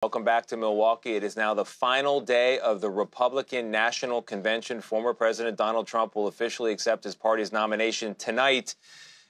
Welcome back to Milwaukee. It is now the final day of the Republican National Convention. Former President Donald Trump will officially accept his party's nomination tonight.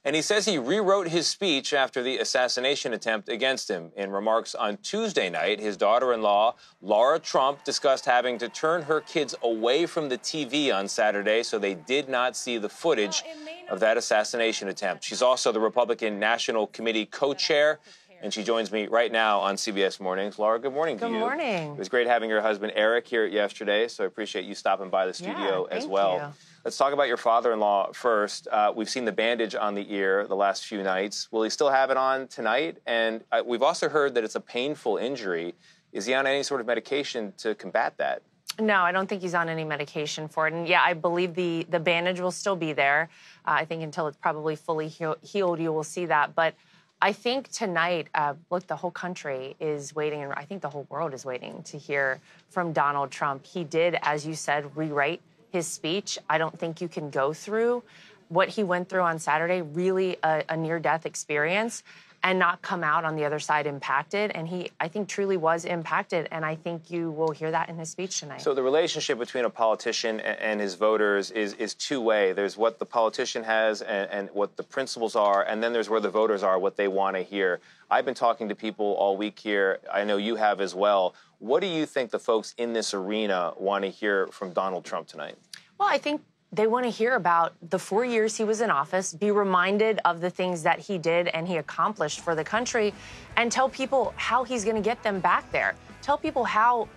And he says he rewrote his speech after the assassination attempt against him. In remarks on Tuesday night, his daughter-in-law, Lara Trump, discussed having to turn her kids away from the TV on Saturday so they did not see the footage of that assassination attempt. She's also the Republican National Committee co-chair. And she joins me right now on CBS Mornings. Lara, good morning to you. Good morning. It was great having your husband, Eric, here yesterday, so I appreciate you stopping by the studio as well. You. Let's talk about your father-in-law first. We've seen the bandage on the ear the last few nights. Will he still have it on tonight? And we've also heard that it's a painful injury. Is he on any sort of medication to combat that? No, I don't think he's on any medication for it. And yeah, I believe the bandage will still be there. I think until it's probably fully healed, you will see that. But I think tonight, look, the whole country is waiting, and I think the whole world is waiting to hear from Donald Trump. He did, as you said, rewrite his speech. I don't think you can go through what he went through on Saturday, really a near-death experience, and not come out on the other side impacted. And he, I think, truly was impacted, and I think you will hear that in his speech tonight. So the relationship between a politician and his voters is two-way. There's what the politician has and what the principles are, and then there's where the voters are, what they want to hear. I've been talking to people all week here. I know you have as well. What do you think the folks in this arena want to hear from Donald Trump tonight? Well, I think they want to hear about the 4 years he was in office, be reminded of the things that he did and he accomplished for the country, and tell people how he's going to get them back there. Tell people how,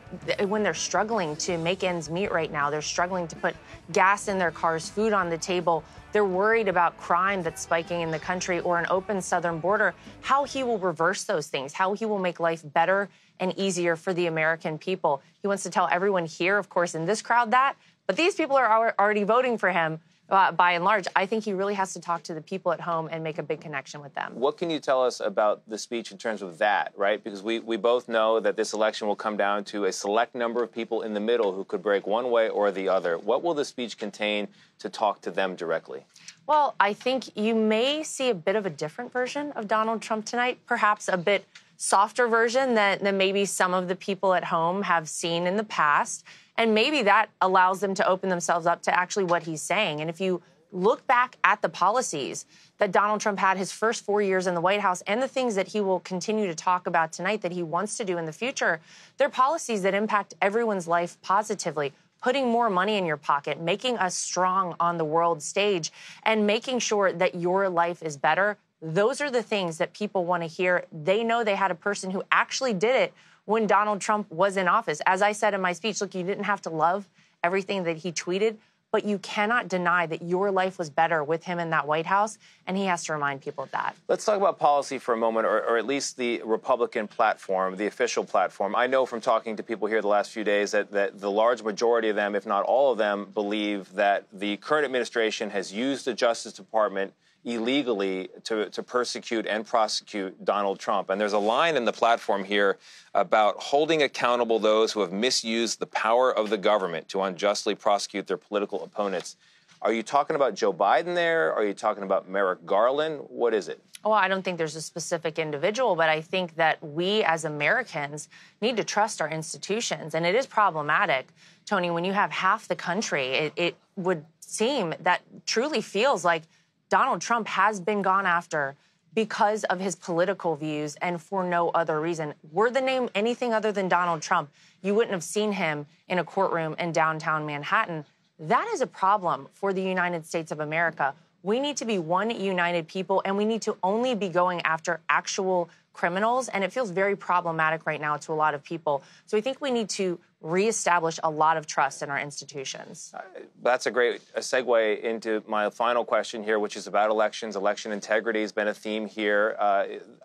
when they're struggling to make ends meet right now, they're struggling to put gas in their cars, food on the table, they're worried about crime that's spiking in the country or an open southern border, how he will reverse those things, how he will make life better and easier for the American people. He wants to tell everyone here, of course, in this crowd that, but these people are already voting for him by and large. I think he really has to talk to the people at home and make a big connection with them. What can you tell us about the speech in terms of that, right? Because we both know that this election will come down to a select number of people in the middle who could break one way or the other. What will the speech contain to talk to them directly? Well, I think you may see a bit of a different version of Donald Trump tonight, perhaps a bit softer version than maybe some of the people at home have seen in the past. And maybe that allows them to open themselves up to actually what he's saying. And if you look back at the policies that Donald Trump had his first 4 years in the White House and the things that he will continue to talk about tonight that he wants to do in the future, they're policies that impact everyone's life positively. Putting more money in your pocket, making us strong on the world stage, and making sure that your life is better. Those are the things that people want to hear. They know they had a person who actually did it when Donald Trump was in office. As I said in my speech, look, you didn't have to love everything that he tweeted, but you cannot deny that your life was better with him in that White House, and he has to remind people of that. Let's talk about policy for a moment, or at least the Republican platform, the official platform. I know from talking to people here the last few days that the large majority of them, if not all of them, believe that the current administration has used the Justice Department illegally to persecute and prosecute Donald Trump. And there's a line in the platform here about holding accountable those who have misused the power of the government to unjustly prosecute their political opponents. Are you talking about Joe Biden there? Are you talking about Merrick Garland? What is it? Well, I don't think there's a specific individual, but I think that we as Americans need to trust our institutions. And it is problematic, Tony, when you have half the country, it would seem that truly feels like Donald Trump has been gone after because of his political views and for no other reason. Were the name anything other than Donald Trump, you wouldn't have seen him in a courtroom in downtown Manhattan. That is a problem for the United States of America. We need to be one united people, and we need to only be going after actual criminals. And it feels very problematic right now to a lot of people. So I think we need to reestablish a lot of trust in our institutions. That's a great segue into my final question here, which is about elections. Election integrity has been a theme here.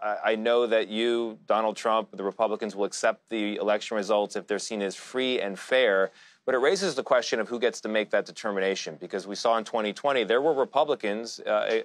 I know that you, Donald Trump, the Republicans will accept the election results if they're seen as free and fair. But it raises the question of who gets to make that determination, because we saw in 2020 there were Republicans,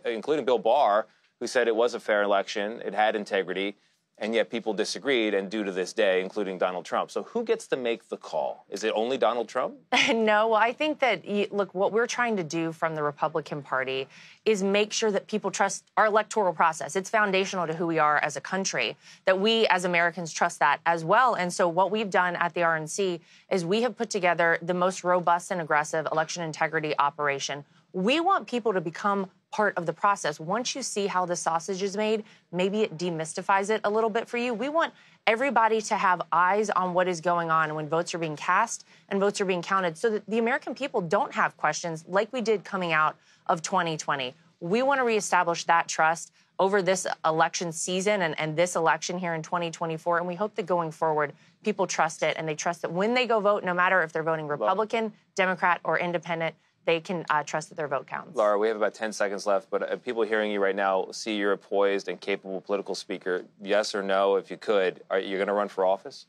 including Bill Barr, who said it was a fair election, it had integrity. And yet people disagreed and do to this day, including Donald Trump. So who gets to make the call? Is it only Donald Trump? No, well, I think that, look, what we're trying to do from the Republican Party is make sure that people trust our electoral process. It's foundational to who we are as a country, that we as Americans trust that as well. And so what we've done at the RNC is we have put together the most robust and aggressive election integrity operation. We want people to become part of the process. Once you see how the sausage is made, maybe it demystifies it a little bit for you. We want everybody to have eyes on what is going on when votes are being cast and votes are being counted so that the American people don't have questions like we did coming out of 2020. We want to reestablish that trust over this election season and this election here in 2024. And we hope that going forward, people trust it, and they trust that when they go vote, no matter if they're voting Republican, Democrat, or Independent, they can trust that their vote counts. Lara, we have about 10 seconds left, but people hearing you right now see you're a poised and capable political speaker. Yes or no, if you could, are you going to run for office?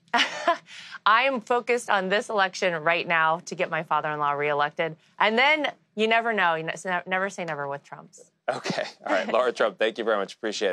I am focused on this election right now to get my father-in-law reelected. And then you never know. You never say never with Trump's. Okay. All right. Lara Trump, thank you very much. Appreciate it.